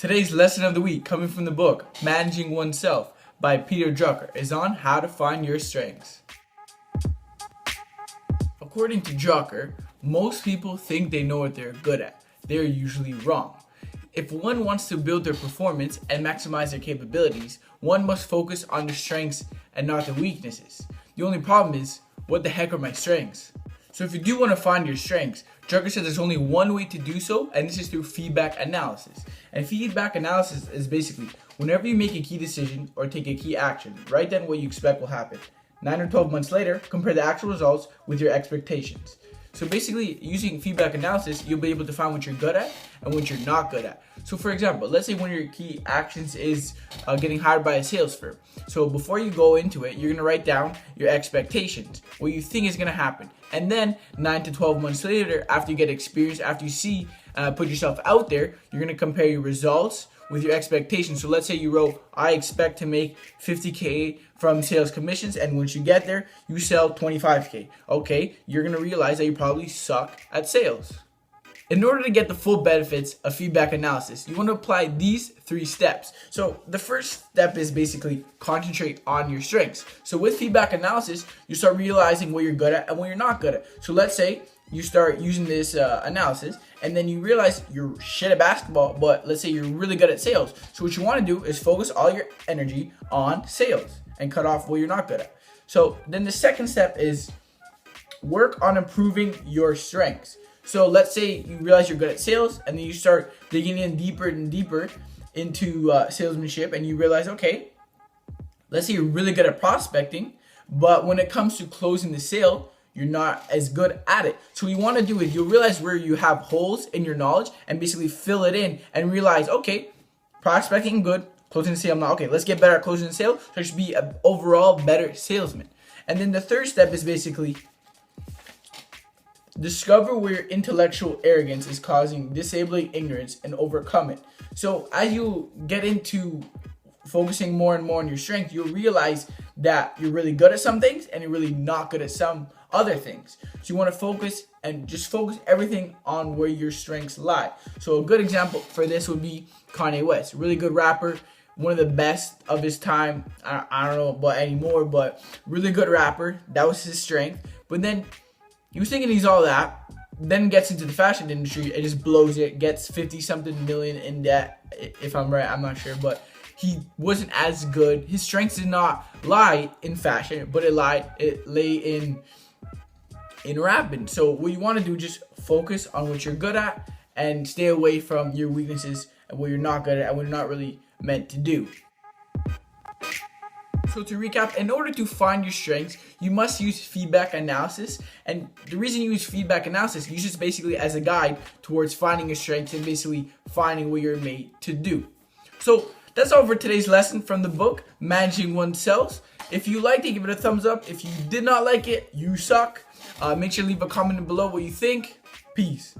Today's lesson of the week, coming from the book Managing Oneself by Peter Drucker, is on how to find your strengths. According to Drucker, most people think they know what they're good at. They're usually wrong. If one wants to build their performance and maximize their capabilities, one must focus on their strengths and not their weaknesses. The only problem is, what the heck are my strengths? So if you do want to find your strengths, Drucker says there's only one way to do so, and this is through feedback analysis. And feedback analysis is basically, whenever you make a key decision or take a key action, write down what you expect will happen. 9 or 12 months later, compare the actual results with your expectations. So basically, using feedback analysis, you'll be able to find what you're good at and what you're not good at. So for example, let's say one of your key actions is getting hired by a sales firm. So before you go into it, you're going to write down your expectations, what you think is going to happen. And then 9 to 12 months later, after you get experience, after you see, put yourself out there, you're going to compare your results with your expectations. So let's say you wrote, I expect to make 50K from sales commissions, and once you get there, you sell 25K. Okay, you're going to realize that you probably suck at sales. In order to get the full benefits of feedback analysis, you want to apply these 3 steps. So the first step is basically concentrate on your strengths. So with feedback analysis, you start realizing what you're good at and what you're not good at. So let's say you start using this analysis, and then you realize you're shit at basketball, but let's say you're really good at sales. So what you want to do is focus all your energy on sales and cut off what you're not good at. So then the second step is work on improving your strengths. So let's say you realize you're good at sales, and then you start digging in deeper and deeper into salesmanship, and you realize, okay, let's say you're really good at prospecting, but when it comes to closing the sale, you're not as good at it. So what you want to do is you'll realize where you have holes in your knowledge and basically fill it in and realize, okay, prospecting good, closing the sale not. Okay, let's get better at closing the sale, so I should be an overall better salesman. And then the third step is basically discover where your intellectual arrogance is causing disabling ignorance and overcome it. So as you get into focusing more and more on your strength, you'll realize that you're really good at some things and you're really not good at some other things. So you want to focus and just focus everything on where your strengths lie. So a good example for this would be Kanye West, really good rapper, one of the best of his time. I don't know about anymore, but really good rapper. That was his strength. But then he was thinking he's all that, then gets into the fashion industry and just blows it, gets 50-something million in debt, if I'm right, I'm not sure, but he wasn't as good. His strengths did not lie in fashion, but it lay in rapping. So what you want to do, just focus on what you're good at and stay away from your weaknesses and what you're not good at and what you're not really meant to do. So to recap, in order to find your strengths, you must use feedback analysis. And the reason you use feedback analysis, use this basically as a guide towards finding your strengths and basically finding what you're made to do. So that's all for today's lesson from the book, Managing Oneself. If you liked it, give it a thumbs up. If you did not like it, you suck. Make sure to leave a comment below what you think. Peace.